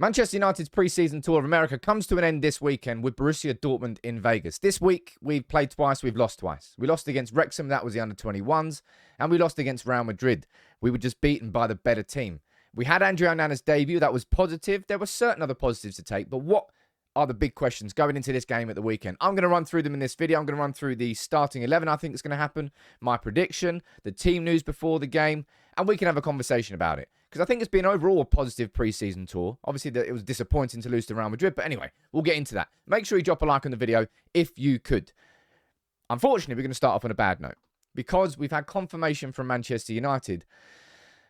Manchester United's pre-season tour of America comes to an end this weekend with Borussia Dortmund in Vegas. This week, we've played twice, we've lost twice. We lost against Wrexham, that was the under-21s, and we lost against Real Madrid. We were just beaten by the better team. We had Onana's debut, that was positive. There were certain other positives to take, but what are the big questions going into this game at the weekend? I'm going to run through them in this video. I'm going to run through the starting 11 I think is going to happen, my prediction, the team news before the game, and we can have a conversation about it. Because I think it's been overall a positive pre-season tour. Obviously, it was disappointing to lose to Real Madrid. But anyway, we'll get into that. Make sure you drop a like on the video if you could. Unfortunately, we're going to start off on a bad note. Because we've had confirmation from Manchester United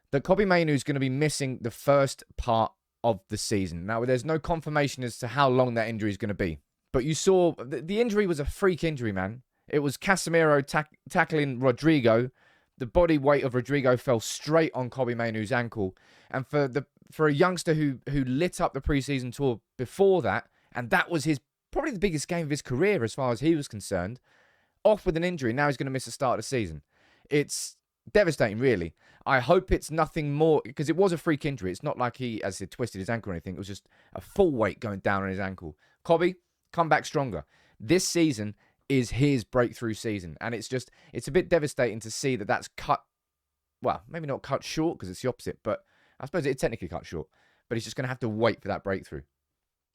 that Kobbie Mainoo is going to be missing the first part of the season. Now, there's no confirmation as to how long that injury is going to be. But you saw, the injury was a freak injury, man. It was Casemiro tackling Rodrigo. The body weight of Rodrigo fell straight on Kobbie Mainoo's ankle. And for a youngster who lit up the preseason tour before that, and that was probably the biggest game of his career as far as he was concerned, off with an injury, now he's going to miss the start of the season. It's devastating, really. I hope it's nothing more, because it was a freak injury. It's not like he, as I said, twisted his ankle or anything. It was just a full weight going down on his ankle. Kobbie, come back stronger. This season is his breakthrough season. And it's a bit devastating to see that that's cut, well, maybe not cut short because it's the opposite, but I suppose it's technically cut short. But he's just going to have to wait for that breakthrough.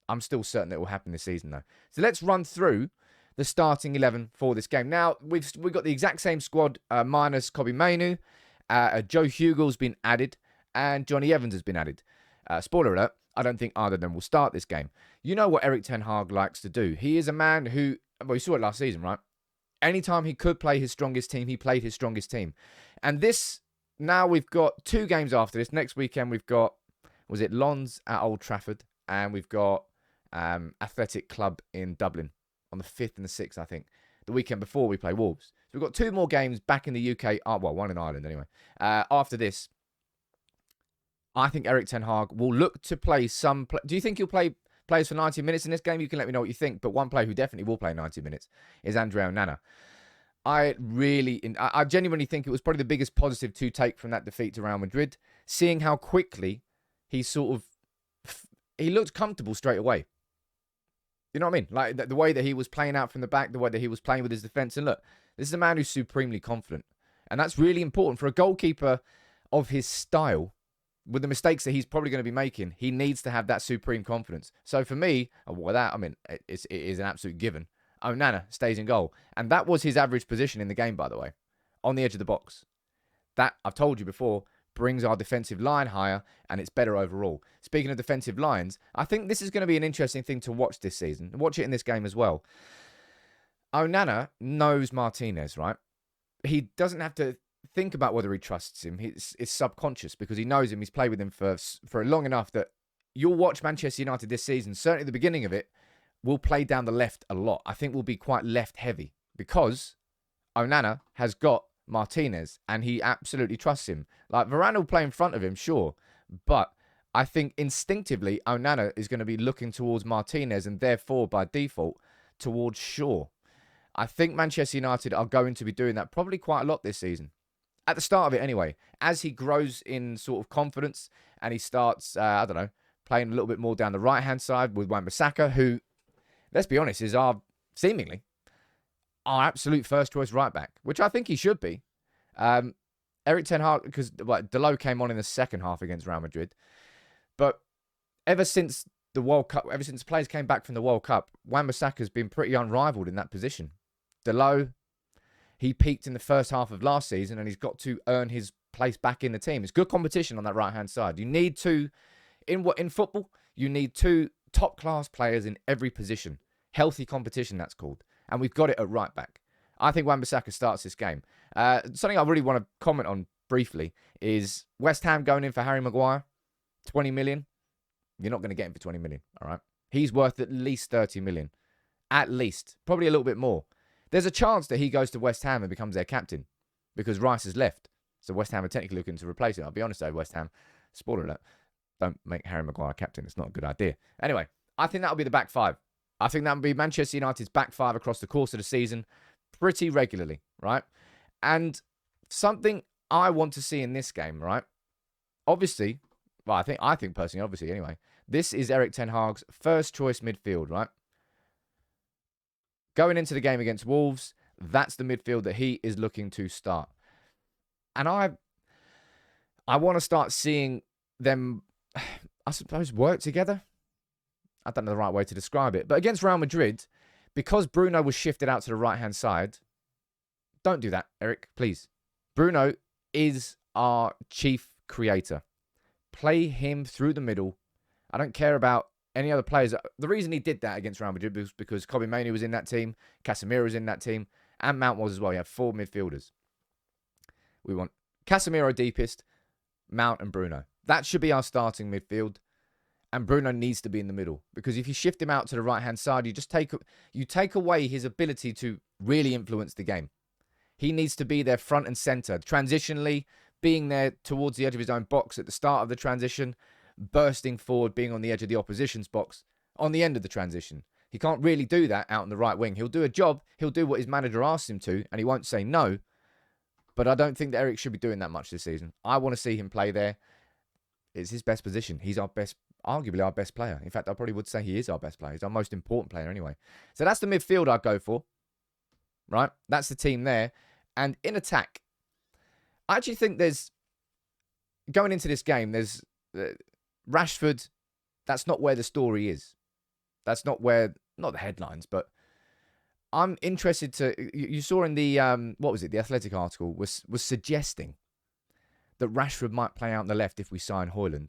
I'm still certain that it will happen this season, though. So let's run through the starting 11 for this game. Now, we've got the exact same squad minus Kobbie Mainoo. Joe Hugel's been added, and Johnny Evans has been added. Spoiler alert, I don't think either of them will start this game. You know what Erik ten Hag likes to do. He is a man who, well, you saw it last season, right? Anytime he could play his strongest team, he played his strongest team. And this, now we've got 2 games after this. Next weekend we've got, was it Lons at Old Trafford? And we've got Athletic Club in Dublin on the 5th and the 6th, I think. The weekend before we play Wolves. So we've got 2 more games back in the UK. Well, one in Ireland anyway. After this, I think Erik ten Hag will look to play some... Do you think he'll play players for 90 minutes in this game? You can let me know what you think. But one player who definitely will play 90 minutes is Onana. I genuinely think it was probably the biggest positive to take from that defeat to Real Madrid. Seeing how quickly he looked comfortable straight away. You know what I mean? Like the way that he was playing out from the back, the way that he was playing with his defence. And look, this is a man who's supremely confident. And that's really important. For a goalkeeper of his style, with the mistakes that he's probably going to be making, he needs to have that supreme confidence. So for me, it is an absolute given. Onana stays in goal. And that was his average position in the game, by the way. On the edge of the box. That, I've told you before, brings our defensive line higher, and it's better overall. Speaking of defensive lines, I think this is going to be an interesting thing to watch this season. Watch it in this game as well. Onana knows Martinez, right? He doesn't have to think about whether he trusts him. It's subconscious because he knows him. He's played with him for long enough that you'll watch Manchester United this season, certainly at the beginning of it, will play down the left a lot. I think we'll be quite left heavy because Onana has got Martinez, and he absolutely trusts him. Like, Varane will play in front of him, sure, but I think instinctively Onana is going to be looking towards Martinez and therefore, by default, towards Shaw. I think Manchester United are going to be doing that probably quite a lot this season. At the start of it anyway. As he grows in sort of confidence and he starts, playing a little bit more down the right-hand side with Wan-Bissaka, who, let's be honest, is seemingly our absolute first-choice right-back, which I think he should be. Erik ten Hag, because Delo came on in the second half against Real Madrid. But ever since the World Cup, ever since players came back from the World Cup, Wan-Bissaka has been pretty unrivaled in that position. Delo, he peaked in the first half of last season, and he's got to earn his place back in the team. It's good competition on that right-hand side. You need in football, you need 2 top-class players in every position. Healthy competition, that's called. And we've got it at right back. I think Wan-Bissaka starts this game. Something I really want to comment on briefly is West Ham going in for Harry Maguire. 20 million. You're not going to get him for 20 million, all right? He's worth at least 30 million. At least. Probably a little bit more. There's a chance that he goes to West Ham and becomes their captain because Rice has left. So West Ham are technically looking to replace him. I'll be honest though, West Ham, spoiler alert, don't make Harry Maguire captain. It's not a good idea. Anyway, I think that'll be the back 5. I think that would be Manchester United's back 5 across the course of the season pretty regularly, right? And something I want to see in this game, right? Obviously, Well, I think personally, obviously, anyway. This is Erik ten Hag's first choice midfield, right? Going into the game against Wolves, that's the midfield that he is looking to start. And I want to start seeing them, I suppose, work together. I don't know the right way to describe it. But against Real Madrid, because Bruno was shifted out to the right-hand side, don't do that, Erik, please. Bruno is our chief creator. Play him through the middle. I don't care about any other players. The reason he did that against Real Madrid was because Kobbie Mainoo was in that team, Casemiro was in that team, and Mount was as well. You have 4 midfielders. We want Casemiro deepest, Mount and Bruno. That should be our starting midfield. And Bruno needs to be in the middle. Because if you shift him out to the right-hand side, you take away his ability to really influence the game. He needs to be there front and centre. Transitionally, being there towards the edge of his own box at the start of the transition, bursting forward, being on the edge of the opposition's box on the end of the transition. He can't really do that out on the right wing. He'll do a job. He'll do what his manager asks him to, and he won't say no. But I don't think that Erik should be doing that much this season. I want to see him play there. It's his best position. He's our best, arguably our best player. In fact, I probably would say he is our best player. He's our most important player anyway. So that's the midfield I'd go for, right? That's the team there. And in attack, I actually think there's, going into this game, there's Rashford, that's not where the story is. That's not where, not the headlines, but I'm interested to, you saw in the, what was it, the Athletic article was suggesting that Rashford might play out on the left if we sign Højlund.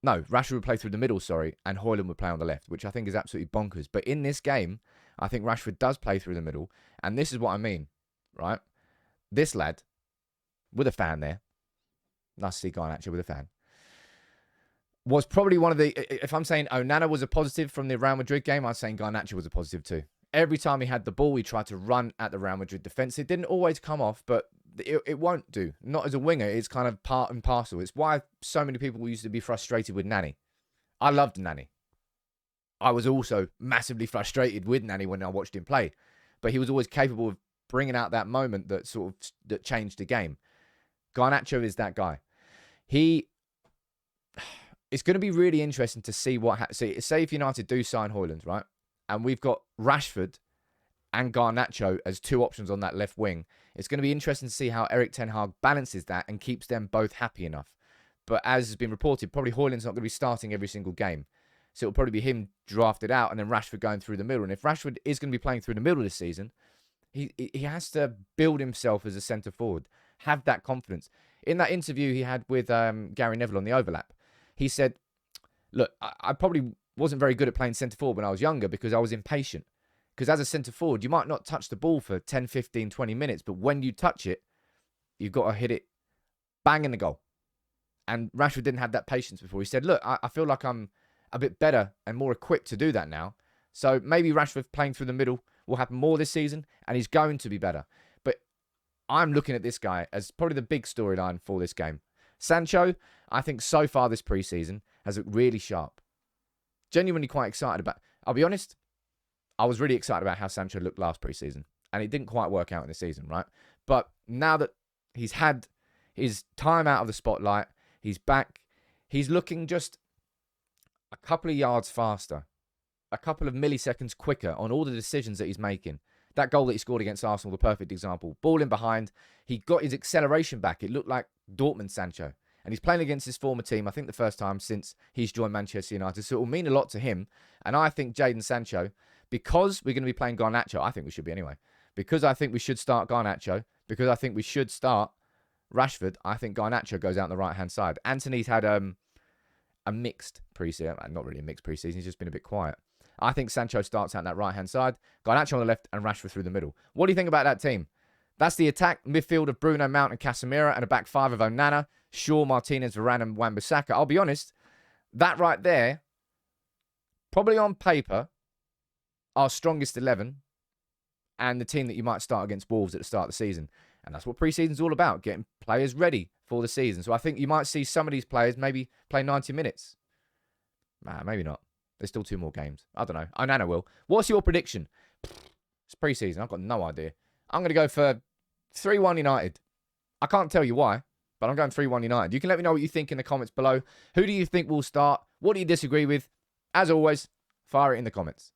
No, Rashford would play through the middle, sorry, and Højlund would play on the left, which I think is absolutely bonkers. But in this game, I think Rashford does play through the middle, and this is what I mean, right? This lad, with a fan there, nice to see Garnacho with a fan, was probably one of the, if I'm saying Onana was a positive from the Real Madrid game, I'm saying Garnacho was a positive too. Every time he had the ball, he tried to run at the Real Madrid defence. It didn't always come off, but it won't do. Not as a winger. It's kind of part and parcel. It's why so many people used to be frustrated with Nani. I loved Nani. I was also massively frustrated with Nani when I watched him play. But he was always capable of bringing out that moment that changed the game. Garnacho is that guy. It's going to be really interesting to see what happens. Say if United do sign Højlund, right? And we've got Rashford and Garnacho as 2 options on that left wing. It's going to be interesting to see how Erik ten Hag balances that and keeps them both happy enough. But as has been reported, probably Højlund's not going to be starting every single game. So it'll probably be him drafted out and then Rashford going through the middle. And if Rashford is going to be playing through the middle this season, he has to build himself as a centre forward. Have that confidence. In that interview he had with Gary Neville on the Overlap, he said, look, I probably wasn't very good at playing centre forward when I was younger because I was impatient. Because as a centre forward, you might not touch the ball for 10, 15, 20 minutes, but when you touch it, you've got to hit it bang in the goal. And Rashford didn't have that patience before. He said, look, I feel like I'm a bit better and more equipped to do that now. So maybe Rashford playing through the middle will happen more this season, and he's going to be better. But I'm looking at this guy as probably the big storyline for this game. Sancho, I think so far this preseason has looked really sharp. Genuinely quite excited about. I'll be honest, I was really excited about how Sancho looked last preseason, and it didn't quite work out in the season, right? But now that he's had his time out of the spotlight, he's back, he's looking just a couple of yards faster, a couple of milliseconds quicker on all the decisions that he's making. That goal that he scored against Arsenal, the perfect example. Ball in behind, he got his acceleration back. It looked like Dortmund Sancho. And he's playing against his former team, I think the first time since he's joined Manchester United. So it will mean a lot to him. And I think Jadon Sancho, because we're going to be playing Garnacho, I think we should be anyway. Because I think we should start Garnacho, because I think we should start Rashford, I think Garnacho goes out on the right-hand side. Anthony's had a mixed preseason. Not really a mixed preseason, he's just been a bit quiet. I think Sancho starts out on that right-hand side, Garnacho on the left, and Rashford through the middle. What do you think about that team? That's the attack midfield of Bruno, Mount, and Casemiro, and a back 5 of Onana, Shaw, Martinez, Varane, and Wan-Bissaka. I'll be honest, that right there, probably on paper, our strongest 11, and the team that you might start against Wolves at the start of the season. And that's what preseason's all about, getting players ready for the season. So I think you might see some of these players maybe play 90 minutes. Nah, maybe not. There's still 2 more games. I don't know. Onana will. What's your prediction? It's preseason. I've got no idea. I'm going to go for 3-1 United. I can't tell you why, but I'm going 3-1 United. You can let me know what you think in the comments below. Who do you think will start? What do you disagree with? As always, fire it in the comments.